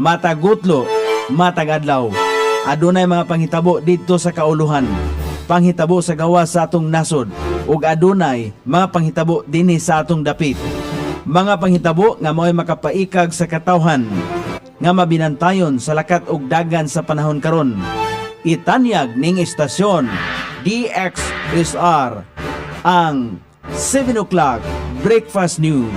matagutlo, matagadlaw. Adunay mga panghitabo dito sa kauluhan, panghitabo sa gawas sa atong nasod, ug adunay mga panghitabo dinhi sa atong dapit. Mga panghitabo nga mao'y makapaikag sa katawhan, nga mabinantayon sa lakat ug dagan sa panahon karon. Itanyag ning istasyon DXSR ang 7 o'clock Breakfast News.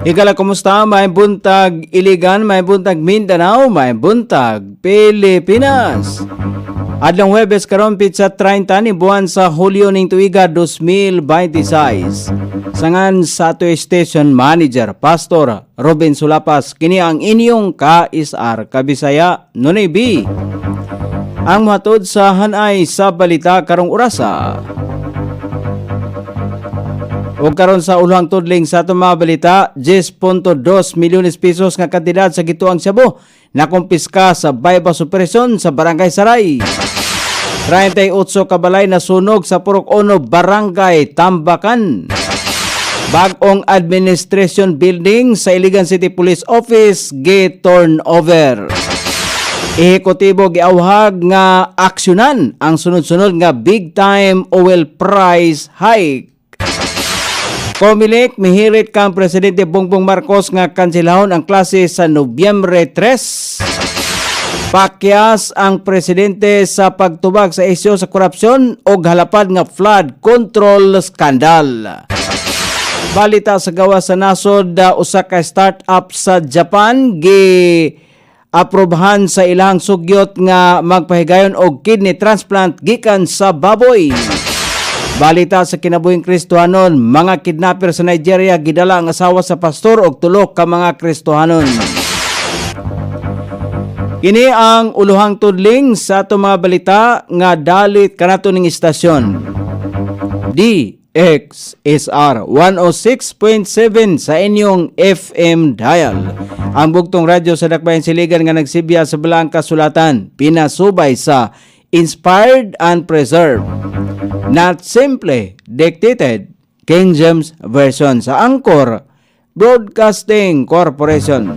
Ikala, kumusta? May buntag Iligan, may buntag Mindanao, may buntag Pilipinas. Adlang Huwebes karon pitsa 30 ni buwan sa Hulyo ning tuiga 2026. Sangan sa ato station manager Pastor Robin Sulapas, kini ang inyong KSR Kabisaya Nonay B. Ang matod sa hanay sa balita karong orasa. O karon sa ulang tudling sa atong mga balita, 10.2 milyones pesos nga kantidad sa gituang Cebu na kumpiska sa bypass operasyon sa Barangay Saray. 38 kabalay na sunog sa Purok Ono, Barangay Tambakan. Bagong administration building sa Iligan City Police Office gi-turnover. Ehekutibo giawhag nga aksyonan ang sunod-sunod nga big time oil price hike. Comelec mihirit kang Presidente Bongbong Marcos nga kanselahon ang klase sa Nobyembre 3. Pakyas ang presidente sa pagtubag sa isyu sa korupsyon o halapad nga flood control scandal. Balita sa gawas sa nasod, usa ka startup sa Japan gi aprobahan sa ilang sugyot nga magpahigayon og kidney transplant gikan sa baboy. Balita sa kinabuhing Kristohanon, mga kidnapper sa Nigeria gidala ang asawa sa pastor og tulo ka mga Kristohanon. Kini ang uluhang tudling sa ato mga balita nga dalit kanato ning istasyon. DXSR 106.7 sa inyong FM dial. Ang bugtong radyo sa Dakbayan Siligan nga nagsibya sa Balang Kasulatan, pinasubay sa Inspired and Preserved, not simply dictated, King James Version sa Anchor Broadcasting Corporation.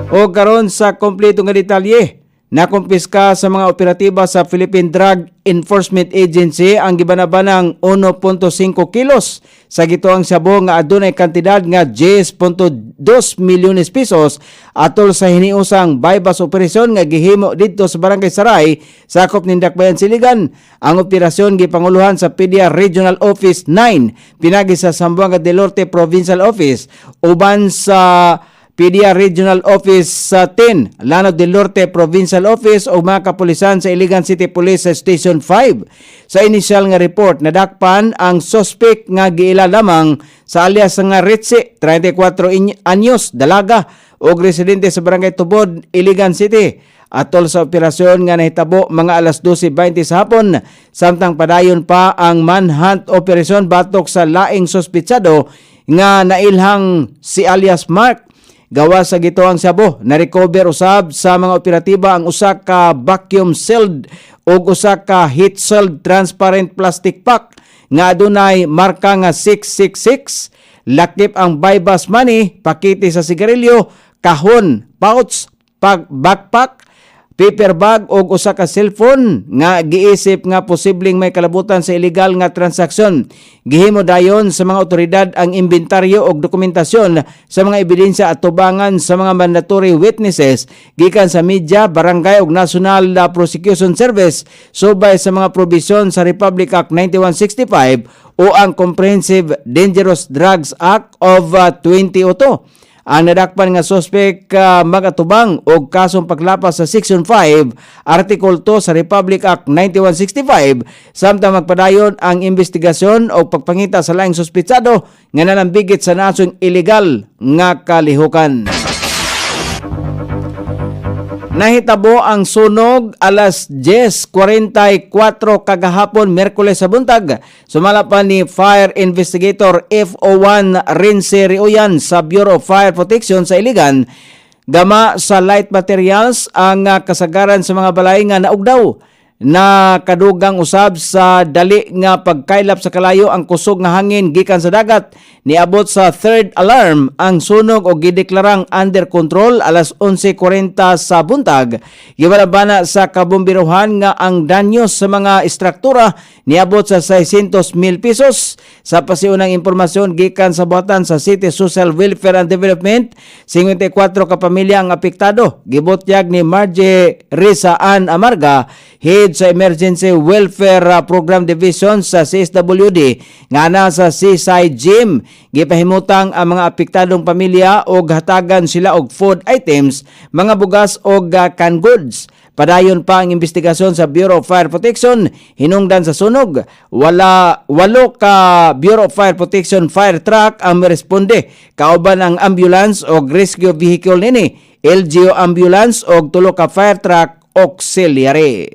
O karon sa kompleto nga detalye, nakumpiska sa mga operatiba sa Philippine Drug Enforcement Agency ang gibanabanang 1.5 kilos sa gituang Cebu nga adunay kantidad nga 10.2 milyones pesos atol sa hiniusang bypass operasyon nga gihimo didto sa Barangay Saray, sakop ning Dakbayan Siligan. Ang operasyon gipanguluhan sa PDEA Regional Office 9 pinagi sa Zamboanga del Norte Provincial Office uban sa PDEA Regional Office sa 10, Lanao del Norte Provincial Office o mga kapulisan sa Iligan City Police Station 5. Sa inisyal nga report, nadakpan ang suspect nga giila lamang sa alias nga Ritzy, 34 anyos, dalaga, o residente sa Barangay Tubod, Iligan City. Atol sa operasyon nga nahitabo mga alas 12:20 sa hapon, samtang padayon pa ang manhunt operation batok sa laing sospitsado nga nailhang si alias Mark. Gawa sa gituang Cebu, na-recover usab sa mga operatiba ang usa ka vacuum sealed o usa ka heat sealed transparent plastic pack nga adunay marka nga 666, lakip ang bypass money, pakiti sa sigarilyo, kahon, pouch, backpack, paper bag o usa ka cellphone nga giisip nga posibleng may kalabutan sa illegal nga transaksyon. Gihimo dayon sa mga otoridad ang inventaryo o dokumentasyon sa mga ebidensya at tubangan sa mga mandatory witnesses gikan sa media, barangay ug National Prosecution Service subay sa mga probisyon sa Republic Act 9165 o ang Comprehensive Dangerous Drugs Act of 2002. Ang nadakpan nga suspect magatubang og kasong paglapas sa Section 5, Article 2 sa Republic Act 9165, samtang magpadayon ang investigasyon o pagpangita sa laing suspitsado nga nanambigit sa nasong illegal nga kalihukan. Nahitabo ang sunog alas 10:44 kagahapon Miyerkules sa buntag. Sumala pa ni Fire Investigator FO1 Rince Rioyan sa Bureau of Fire Protection sa Iligan. Gama sa light materials ang kasagaran sa mga balay nga naugdaw. na kadugang usab sa dali nga pagkaylap sa kalayo ang kusog nga hangin gikan sa dagat. Niabot sa third alarm ang sunog o gideklarang under control alas 11:40 sa buntag. Gibalabana sa kabombiruhan nga ang danyo sa mga istruktura niabot sa 600,000 pesos. Sa pasiunang impormasyon gikan sa buhatan sa City Social Welfare and Development, 54 ka pamilya ang apektado. Gibutyag ni Margie Risa Ann Amarga, Head sa Emergency Welfare Program Division sa CSWD nga na sa Seaside Gym. Gipahimutang ang mga apektadong pamilya og hatagan sila og food items, mga bugas og canned goods. Padayon pa ang investigasyon sa Bureau of Fire Protection hinungdan sa sunog. Walo ka Bureau of Fire Protection fire truck ang meresponde. Kauban ang ambulance o rescue vehicle nini, LGU ambulance o 3 ka fire truck auxiliary.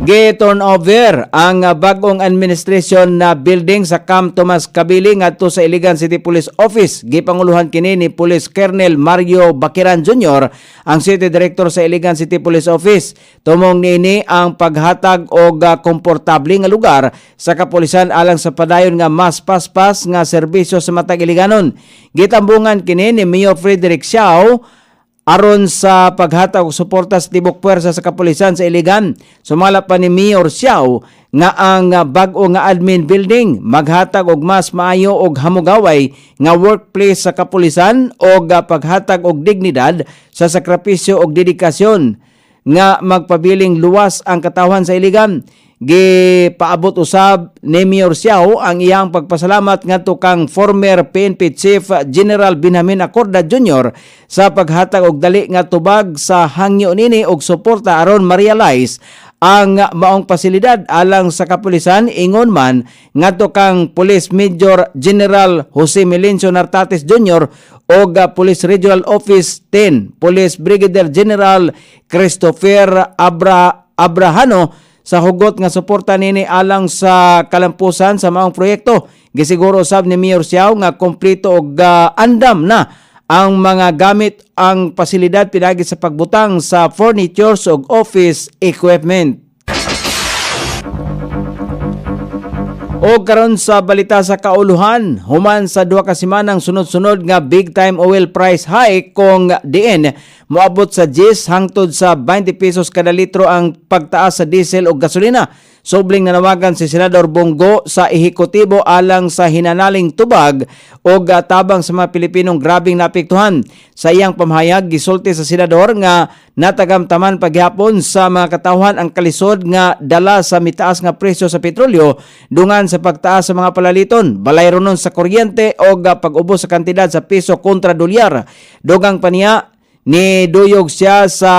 Gi-turn over ang bagong administration na building sa Camp Tomas Kabili ngadto sa Iligan City Police Office. Gipanguluhan kini ni Police Colonel Mario Baquiran Jr., ang City Director sa Iligan City Police Office. Tumong niini ang paghatag og komportable nga lugar sa kapulisan alang sa padayon nga mas paspas nga serbisyo sa matag Iliganon. Gitambungan kini ni Mayor Frederick Siao aron sa paghatag og suporta sa tibok puwersa sa kapulisan sa Iligan. Sumala pa ni Mayor Siao nga ang bag-o nga admin building maghatag og mas maayo og hamugaway nga workplace sa kapulisan og paghatag og dignidad sa sakripisyo og dedikasyon nga magpabiling luwas ang katawhan sa Iligan. Gipaabot usab ni Mayor Siao ang iyang pagpasalamat ngadto kang former PNP Chief General Benjamin Acorda Jr. sa paghatag og dali nga tubag sa hangyo nini og suporta aron ma-realize ang maong pasilidad alang sa kapulisan. Ingon man ngadto kang Police Major General Jose Melencio Nartates Jr. og Police Regional Office 10 Police Brigadier General Christopher Abrahano sa hugot nga suporta nini alang sa kalampusan sa maong proyekto. Gisiguro sab ni Mayor Siao nga kompleto og andam na ang mga gamit ang pasilidad pinagi sa pagbutang sa furnitures ug office equipment. O karon sa balita sa kauluhan, human sa 2 ka semanang sunod-sunod nga big time oil price hike kung diin moabot sa 10 hangtod sa 20 pesos kada litro ang pagtaas sa diesel o gasolina. Sobling nanawagan si Senador Bongo sa ehekutibo alang sa hinanaling tubag o tabang sa mga Pilipinong grabing naapektuhan. Sa iyang pamahayag, gisulti sa Senador nga natagamtaman paghapon sa mga katawhan ang kalisod nga dala sa mitaas nga presyo sa petrolyo dungan sa pagtaas sa mga palaliton, balay ronon sa kuryente o pag-ubos sa kantidad sa piso kontra dolyar. Dugang paniya ni duyog siya sa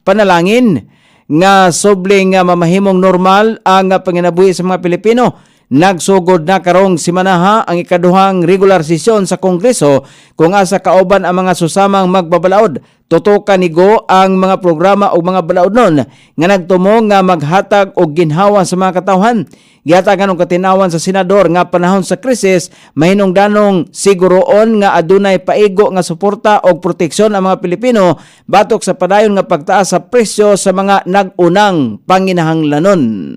panalangin nga sobling nga mamahimong normal ang panginabuhi sa mga Pilipino. Nagsugod na karong simanaha ang ikaduhang regular sesyon sa Kongreso kung asa kauban ang mga susamang magbabalaod. Tutukan nigo ang mga programa o mga balaod nun nga nagtumong nga maghatag og ginhawa sa mga katawhan. Gihatagan og katinawan sa senador nga panahon sa krisis mahinungdanong siguroon nga adunay paigo nga suporta og proteksyon ang mga Pilipino batok sa padayon nga pagtaas sa presyo sa mga nag-unang panginahanglanon.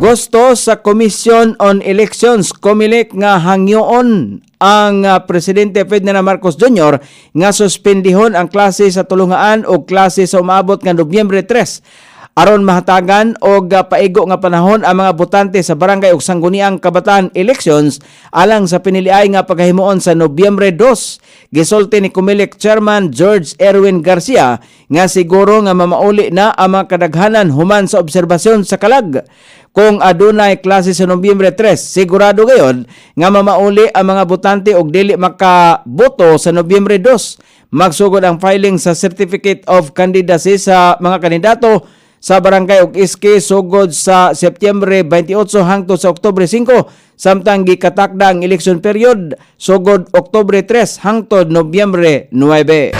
Gusto sa Commission on Elections, COMELEC nga hangyoon ang Presidente Ferdinand Marcos Jr. nga suspendihon ang klase sa tulungaan o klase sa umaabot nga Nobyembre 3 aron mahatagan og paigo nga panahon ang mga botante sa barangay ug sangguniang kabataan elections alang sa piniliay nga paghimuon sa Nobyembre 2. Gisulti ni COMELEC Chairman George Erwin Garcia nga siguro nga mamauli na ang mga kadaghanan human sa obserbasyon sa kalag. Kung adunay klase sa Nobyembre 3, sigurado gayod nga mamauli ang mga botante og dili makaboto sa Nobyembre 2. Magsugod ang filing sa Certificate of Candidacy sa mga kandidato sa barangay ug iski sugod sa Setyembre 28 hangtod sa Oktubre 5, samtang gikatakda ang election period sugod Oktubre 3 hangtod Nobyembre 9.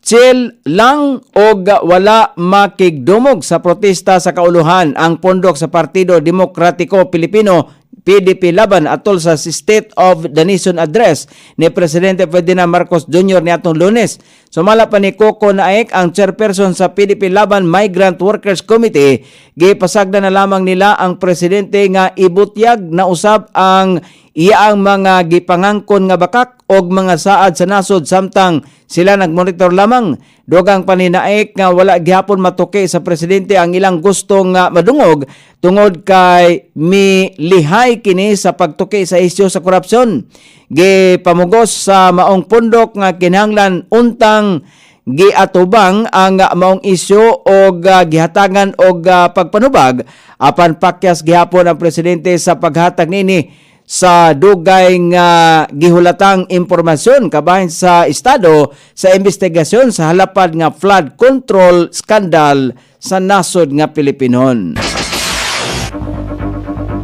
Chill lang og wala makigdumog sa protesta sa kauluhan ang pondok sa Partido Demokratiko Pilipino PDP laban atol sa State of the Nation Address ni Presidente Ferdinand Marcos Jr. niadtong Lunes. Sumala pa ni Coco Naik, ang chairperson sa PDP laban Migrant Workers Committee, gipasagda na lamang nila ang presidente nga ibutyag na usab ang iyaang mga gipangangkon nga bakak og mga saad sa nasod samtang sila nagmonitor lamang. Dugang paninaik nga wala gihapon matuki sa presidente ang ilang gusto nga madungog tungod kay milihay kini sa pagtuki sa isyu sa korupsyon. Gipamugos sa maong pundok nga kinahanglan untang giatubang ang maong isyu og gihatagan og pagpanubag apan pakyas gihapon ang presidente sa paghatag nini sa dugay nga gihulatang impormasyon kabahin sa estado sa investigasyon sa halapad nga flood control scandal sa nasod nga Pilipinon.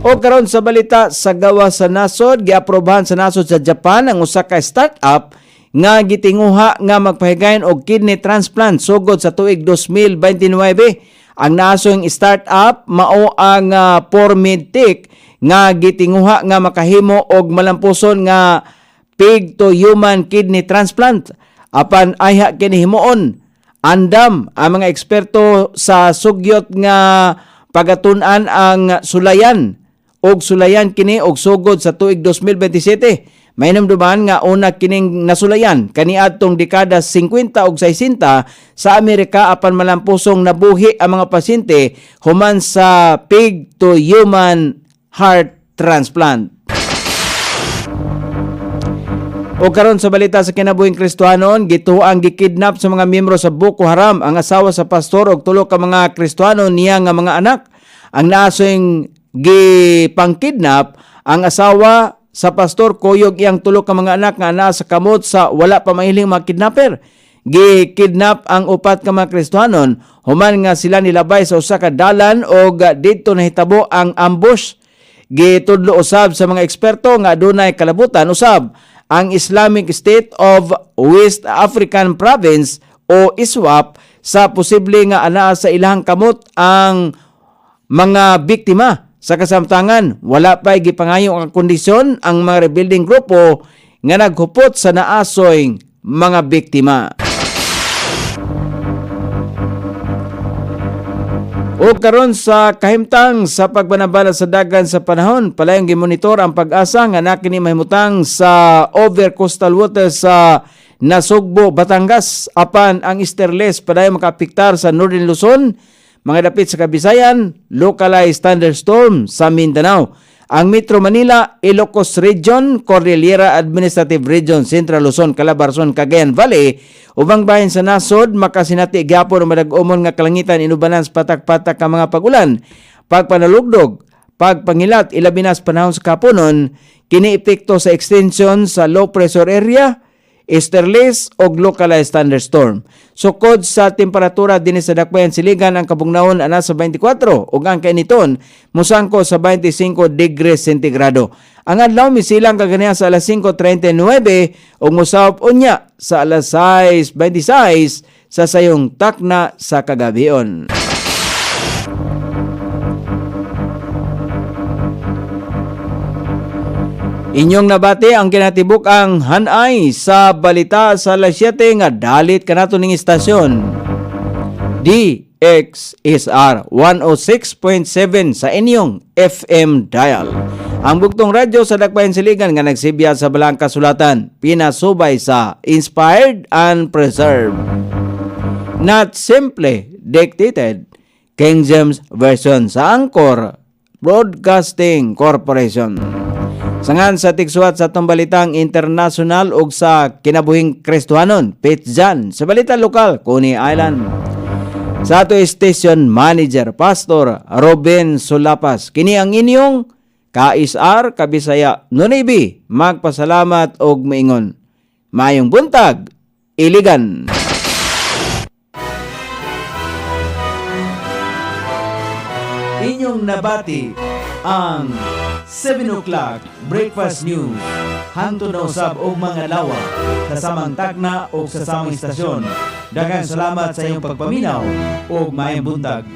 O karon sa balita sa gawa sa nasod, giaprobahan sa nasod sa Japan ang usa ka startup nga gitinguha nga magpahigayon og kidney transplant sugod sa tuig 2029. Ang nasong startup mao ang Formedtech nga gitinguha nga makahimo og malampuson nga pig to human kidney transplant. Apan ayha kini himuon, andam ang mga eksperto sa sugyot nga pagatun-an ang sulayan kini og sugod sa tuig 2027. May namduman nga una kining nasulayan kaniadtong dekada 50 ug 60 sa Amerika apan malampusong nabuhi ang mga pasyente human sa pig to human heart transplant. O karon sa balita sa kinabuhing Kristohanon, gituang gikidnap sa mga miyembro sa Boko Haram ang asawa sa pastor og tulo ka mga Kristohano niya nga mga anak. Ang nasoy gipangkidnap ang asawa sa pastor kuyog iyang tulo ka mga anak nga naa sa kamot sa wala pa mahiling mga kidnapper. Gikidnap ang upat ka mga Kristohanon human nga sila nilabay sa usa ka dalan og didto nahitabo ang ambush. Gitudlo usab sa mga eksperto nga adunay kalabutan usab ang Islamic State of West African Province o ISWAP sa posible nga anaa sa ilang kamot ang mga biktima. Sa kasamtangan, wala pa'y gipangayong ang kondisyon ang mga rebuilding grupo nga naghupot sa naasoy mga biktima. O karon sa kahimtang sa pagbanabala sa dagan sa panahon, palayong gimonitor ang pag-asa nga nakini mahimutang sa over coastal waters sa Nasugbo, Batangas. Apan ang easterlies padayong makaapektar sa Northern Luzon, mga dapit sa Kabisayan, localized thunderstorm sa Mindanao. Ang Metro Manila, Ilocos Region, Cordillera Administrative Region, Central Luzon, Calabarzon, Cagayan Valley, ubang bahin sa nasod, makasinati gyapon o madag-umon nga kalangitan inubanan sa patak-patak ka mga pagulan, pagpanalugdog, pagpangilat, ilabinas panahon sa kapunon, kini epekto sa extension sa low pressure area, easterlies o localized thunderstorm. Sukod sa temperatura din sa dakbayan siligan ang kabugnaon ana sa 24 ug ang kainiton musangko sa 25 degrees centigrado. Ang adlaw misilang kaganiya sa alas 5:39 ug musawop unya sa alas 6:26 sa sayong takna sa kagabion. Inyong nabati ang kinatibuk ang hanay sa balita sa alas 7 nga dalit kanato ning istasyon. DXSR 106.7 sa inyong FM dial. Ang bugtong radyo sa Dakbayan Siligan nga nagsibya sa balang kasulatan, pinasubay sa Inspired and Preserved. Not simply dictated. King James Version sa Angkor Broadcasting Corporation. Sangan sa tigsuat sa itong balitang international ug sa kinabuhing Kristohanon, Pitjan, sa balita lokal, Coney Island. Sa ato station manager, Pastor Robin Sulapas, kini ang inyong KSR Kabisaya Nunibi, magpasalamat og maingon. Mayong buntag, Iligan. Inyong nabati ang 7 o'clock Breakfast News. Hanto na usab og mga lawa kasamang takna o kasamang istasyon. Daghang salamat sa iyong pagpaminaw og maayong buntag.